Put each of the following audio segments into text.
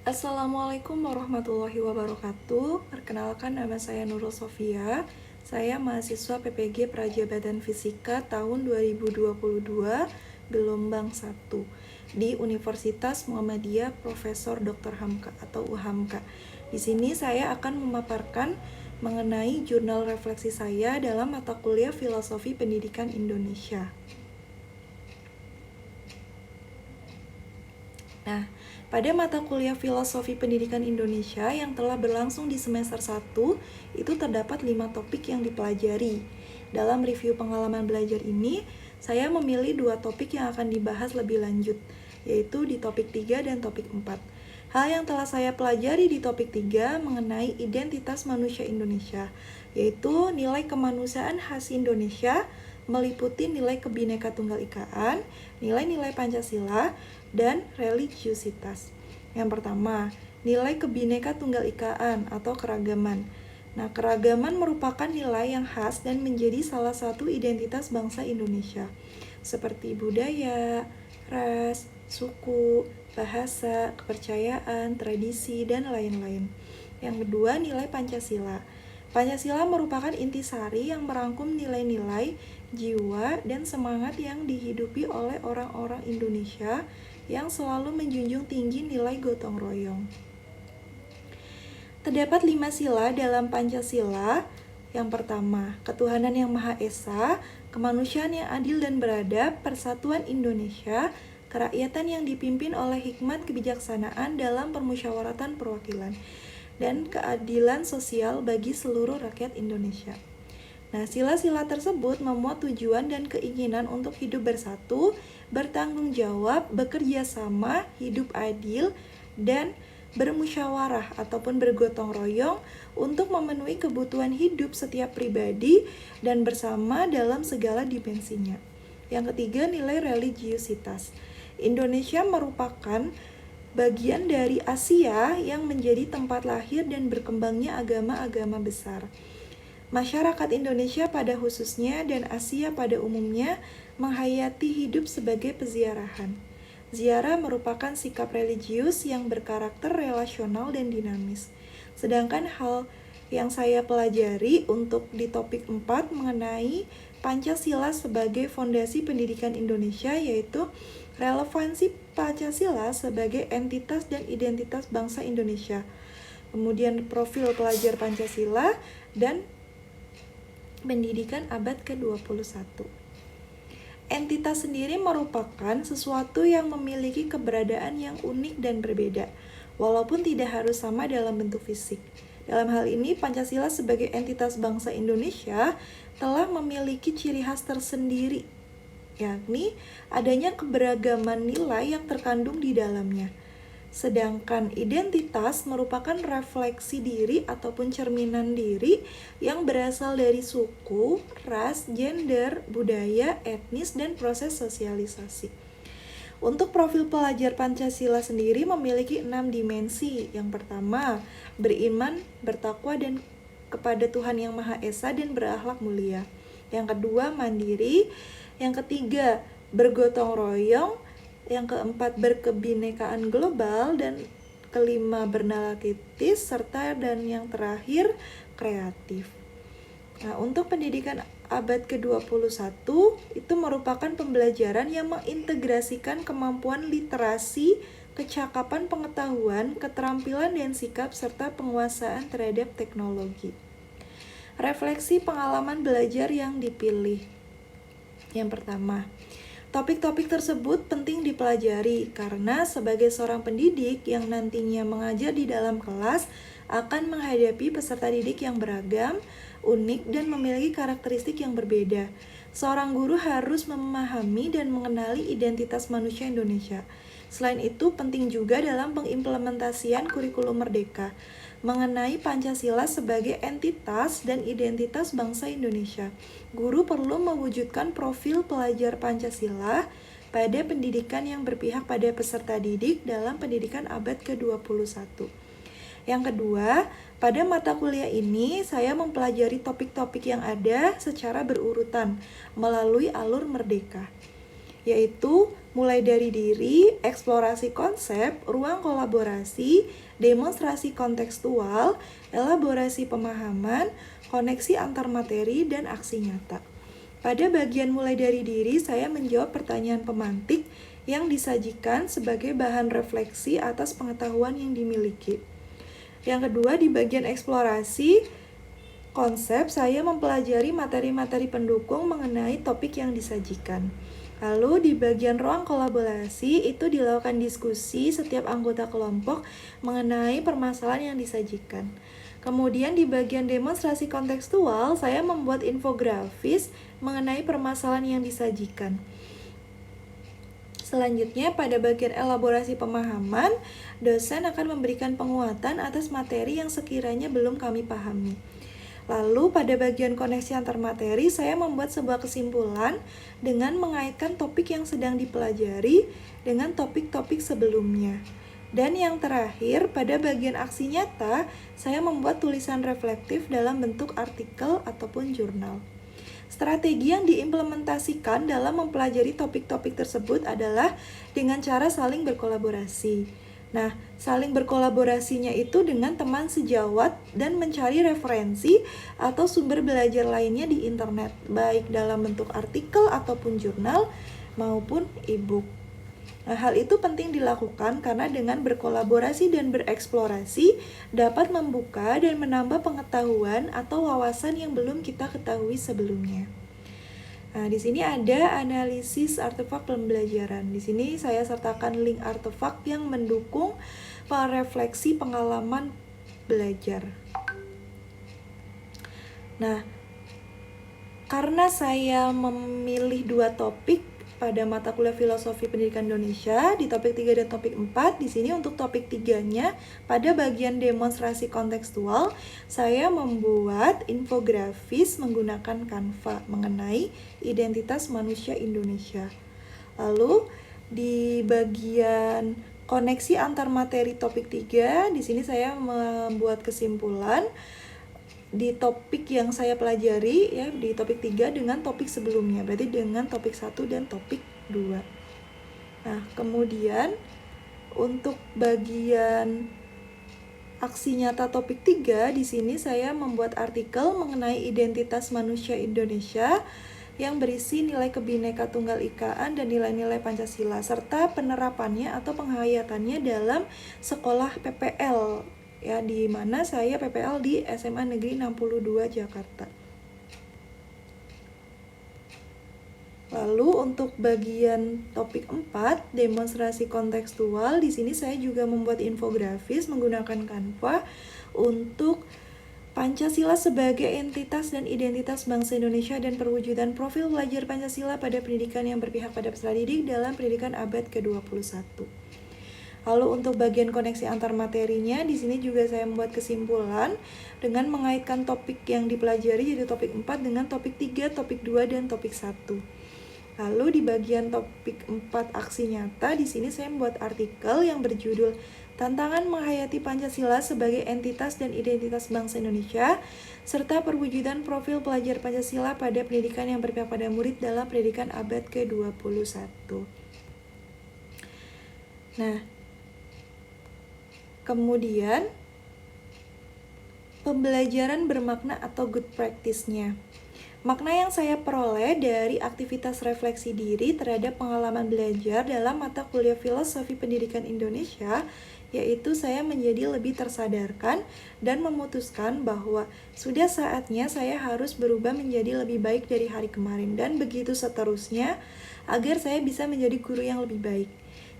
Assalamualaikum warahmatullahi wabarakatuh. Perkenalkan, nama saya Nurul Sofia. Saya mahasiswa PPG Prajabatan Fisika tahun 2022 gelombang 1 di Universitas Muhammadiyah Profesor Dr. Hamka atau UHAMKA. Di sini saya akan memaparkan mengenai jurnal refleksi saya dalam mata kuliah Filosofi Pendidikan Indonesia. Nah, pada mata kuliah Filosofi Pendidikan Indonesia yang telah berlangsung di semester 1, itu terdapat 5 topik yang dipelajari. Dalam review pengalaman belajar ini, saya memilih 2 topik yang akan dibahas lebih lanjut, yaitu di topik 3 dan topik 4. Hal yang telah saya pelajari di topik 3 mengenai identitas manusia Indonesia, yaitu nilai kemanusiaan khas Indonesia, meliputi nilai Kebhinneka Tunggal Ikaan, nilai-nilai Pancasila, dan religiusitas. Yang pertama, nilai Kebhinneka Tunggal Ikaan atau keragaman. Nah, keragaman merupakan nilai yang khas dan menjadi salah satu identitas bangsa Indonesia, seperti budaya, ras, suku, bahasa, kepercayaan, tradisi, dan lain-lain. Yang kedua, nilai Pancasila. Pancasila merupakan intisari yang merangkum nilai-nilai, jiwa, dan semangat yang dihidupi oleh orang-orang Indonesia yang selalu menjunjung tinggi nilai gotong royong. Terdapat 5 sila dalam Pancasila. Yang pertama, ketuhanan yang Maha Esa, kemanusiaan yang adil dan beradab, persatuan Indonesia, kerakyatan yang dipimpin oleh hikmat kebijaksanaan dalam permusyawaratan perwakilan, dan keadilan sosial bagi seluruh rakyat Indonesia. Nah, sila-sila tersebut memuat tujuan dan keinginan untuk hidup bersatu, bertanggung jawab, bekerja sama, hidup adil, dan bermusyawarah ataupun bergotong royong untuk memenuhi kebutuhan hidup setiap pribadi dan bersama dalam segala dimensinya. Yang ketiga, nilai religiusitas. Indonesia merupakan bagian dari Asia yang menjadi tempat lahir dan berkembangnya agama-agama besar. Masyarakat Indonesia pada khususnya dan Asia pada umumnya menghayati hidup sebagai peziarahan. Ziarah merupakan sikap religius yang berkarakter relasional dan dinamis. Sedangkan hal yang saya pelajari untuk di topik 4 mengenai Pancasila sebagai fondasi pendidikan Indonesia, yaitu relevansi Pancasila sebagai entitas dan identitas bangsa Indonesia. Kemudian profil pelajar Pancasila dan pendidikan abad ke-21. Entitas sendiri merupakan sesuatu yang memiliki keberadaan yang unik dan berbeda, walaupun tidak harus sama dalam bentuk fisik. Dalam hal ini, Pancasila sebagai entitas bangsa Indonesia telah memiliki ciri khas tersendiri, yakni adanya keberagaman nilai yang terkandung di dalamnya. Sedangkan identitas merupakan refleksi diri ataupun cerminan diri yang berasal dari suku, ras, gender, budaya, etnis, dan proses sosialisasi. Untuk profil pelajar Pancasila sendiri memiliki 6 dimensi. Yang pertama, beriman, bertakwa, dan kepada Tuhan Yang Maha Esa dan berakhlak mulia. Yang kedua, mandiri. Yang ketiga, bergotong royong. Yang keempat, berkebinekaan global, dan kelima, bernalar kritis, serta dan yang terakhir, kreatif. Nah, untuk pendidikan abad ke-21 itu merupakan pembelajaran yang mengintegrasikan kemampuan literasi, kecakapan pengetahuan, keterampilan dan sikap, serta penguasaan terhadap teknologi. Refleksi pengalaman belajar yang dipilih. Yang pertama, topik-topik tersebut penting dipelajari karena sebagai seorang pendidik yang nantinya mengajar di dalam kelas akan menghadapi peserta didik yang beragam, unik, dan memiliki karakteristik yang berbeda. Seorang guru harus memahami dan mengenali identitas manusia Indonesia. Selain itu, penting juga dalam pengimplementasian kurikulum Merdeka mengenai Pancasila sebagai entitas dan identitas bangsa Indonesia. Guru perlu mewujudkan profil pelajar Pancasila pada pendidikan yang berpihak pada peserta didik dalam pendidikan abad ke-21. Yang kedua, pada mata kuliah ini saya mempelajari topik-topik yang ada secara berurutan melalui alur Merdeka. yaitu mulai dari diri, eksplorasi konsep, ruang kolaborasi, demonstrasi kontekstual, elaborasi pemahaman, koneksi antar materi, dan aksi nyata. Pada bagian mulai dari diri, saya menjawab pertanyaan pemantik yang disajikan sebagai bahan refleksi atas pengetahuan yang dimiliki. Yang kedua, di bagian eksplorasi konsep, saya mempelajari materi-materi pendukung mengenai topik yang disajikan. Lalu di bagian ruang kolaborasi itu dilakukan diskusi setiap anggota kelompok mengenai permasalahan yang disajikan. Kemudian di bagian demonstrasi kontekstual, saya membuat infografis mengenai permasalahan yang disajikan. Selanjutnya, pada bagian elaborasi pemahaman, dosen akan memberikan penguatan atas materi yang sekiranya belum kami pahami. Lalu pada bagian koneksi antar materi, saya membuat sebuah kesimpulan dengan mengaitkan topik yang sedang dipelajari dengan topik-topik sebelumnya. Dan yang terakhir, pada bagian aksi nyata, saya membuat tulisan reflektif dalam bentuk artikel ataupun jurnal. Strategi yang diimplementasikan dalam mempelajari topik-topik tersebut adalah dengan cara saling berkolaborasi. Nah, saling berkolaborasinya itu dengan teman sejawat dan mencari referensi atau sumber belajar lainnya di internet, baik dalam bentuk artikel ataupun jurnal maupun e-book. Nah, hal itu penting dilakukan karena dengan berkolaborasi dan bereksplorasi dapat membuka dan menambah pengetahuan atau wawasan yang belum kita ketahui sebelumnya. Nah, di sini ada analisis artefak pembelajaran. Di sini saya sertakan link artefak yang mendukung refleksi pengalaman belajar. Nah, karena saya memilih 2 topik pada mata kuliah Filosofi Pendidikan Indonesia di topik 3 dan topik 4, di sini untuk topik 3-nya pada bagian demonstrasi kontekstual, saya membuat infografis menggunakan Canva mengenai identitas manusia Indonesia. Lalu di bagian koneksi antar materi topik 3, di sini saya membuat kesimpulan di topik yang saya pelajari ya di topik 3 dengan topik sebelumnya, berarti dengan topik 1 dan topik 2. Nah, kemudian untuk bagian aksi nyata topik 3 di sini saya membuat artikel mengenai identitas manusia Indonesia yang berisi nilai Kebhinneka Tunggal Ikaan dan nilai-nilai Pancasila serta penerapannya atau penghayatannya dalam sekolah PPL. Ya, di mana saya PPL di SMA Negeri 62 Jakarta. Lalu untuk bagian topik 4, demonstrasi kontekstual, di sini saya juga membuat infografis menggunakan Canva untuk Pancasila sebagai entitas dan identitas bangsa Indonesia dan perwujudan profil pelajar Pancasila pada pendidikan yang berpihak pada peserta didik dalam pendidikan abad ke-21. Lalu untuk bagian koneksi antar materinya, di sini juga saya membuat kesimpulan dengan mengaitkan topik yang dipelajari yaitu topik 4 dengan topik 3, topik 2, dan topik 1. Lalu di bagian topik 4 aksi nyata, di sini saya membuat artikel yang berjudul Tantangan Menghayati Pancasila sebagai Entitas dan Identitas Bangsa Indonesia serta perwujudan profil pelajar Pancasila pada pendidikan yang berpihak pada murid dalam pendidikan abad ke-21. Nah, kemudian, pembelajaran bermakna atau good practice-nya. Makna yang saya peroleh dari aktivitas refleksi diri terhadap pengalaman belajar dalam mata kuliah Filosofi Pendidikan Indonesia, yaitu saya menjadi lebih tersadarkan dan memutuskan bahwa sudah saatnya saya harus berubah menjadi lebih baik dari hari kemarin, dan begitu seterusnya agar saya bisa menjadi guru yang lebih baik.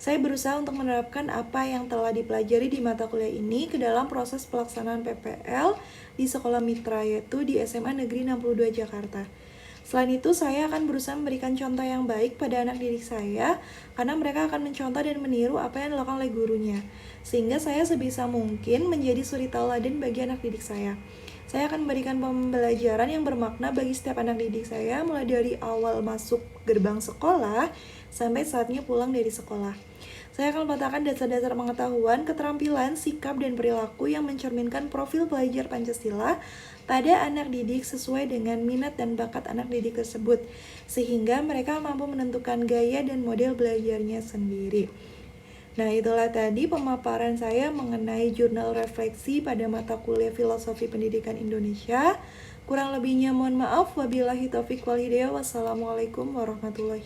Saya berusaha untuk menerapkan apa yang telah dipelajari di mata kuliah ini ke dalam proses pelaksanaan PPL di sekolah mitra, yaitu di SMA Negeri 62 Jakarta. Selain itu, saya akan berusaha memberikan contoh yang baik pada anak didik saya, karena mereka akan mencontoh dan meniru apa yang dilakukan oleh gurunya, sehingga saya sebisa mungkin menjadi suri tauladan bagi anak didik saya. Saya akan memberikan pembelajaran yang bermakna bagi setiap anak didik saya, mulai dari awal masuk gerbang sekolah sampai saatnya pulang dari sekolah. Saya akan meletakkan dasar-dasar pengetahuan, keterampilan, sikap, dan perilaku yang mencerminkan profil pelajar Pancasila pada anak didik sesuai dengan minat dan bakat anak didik tersebut, sehingga mereka mampu menentukan gaya dan model belajarnya sendiri. Nah, itulah tadi pemaparan saya mengenai jurnal refleksi pada mata kuliah Filosofi Pendidikan Indonesia. Kurang lebihnya mohon maaf. Wabillahi taufiq wal hidayah. Wassalamualaikum warahmatullahi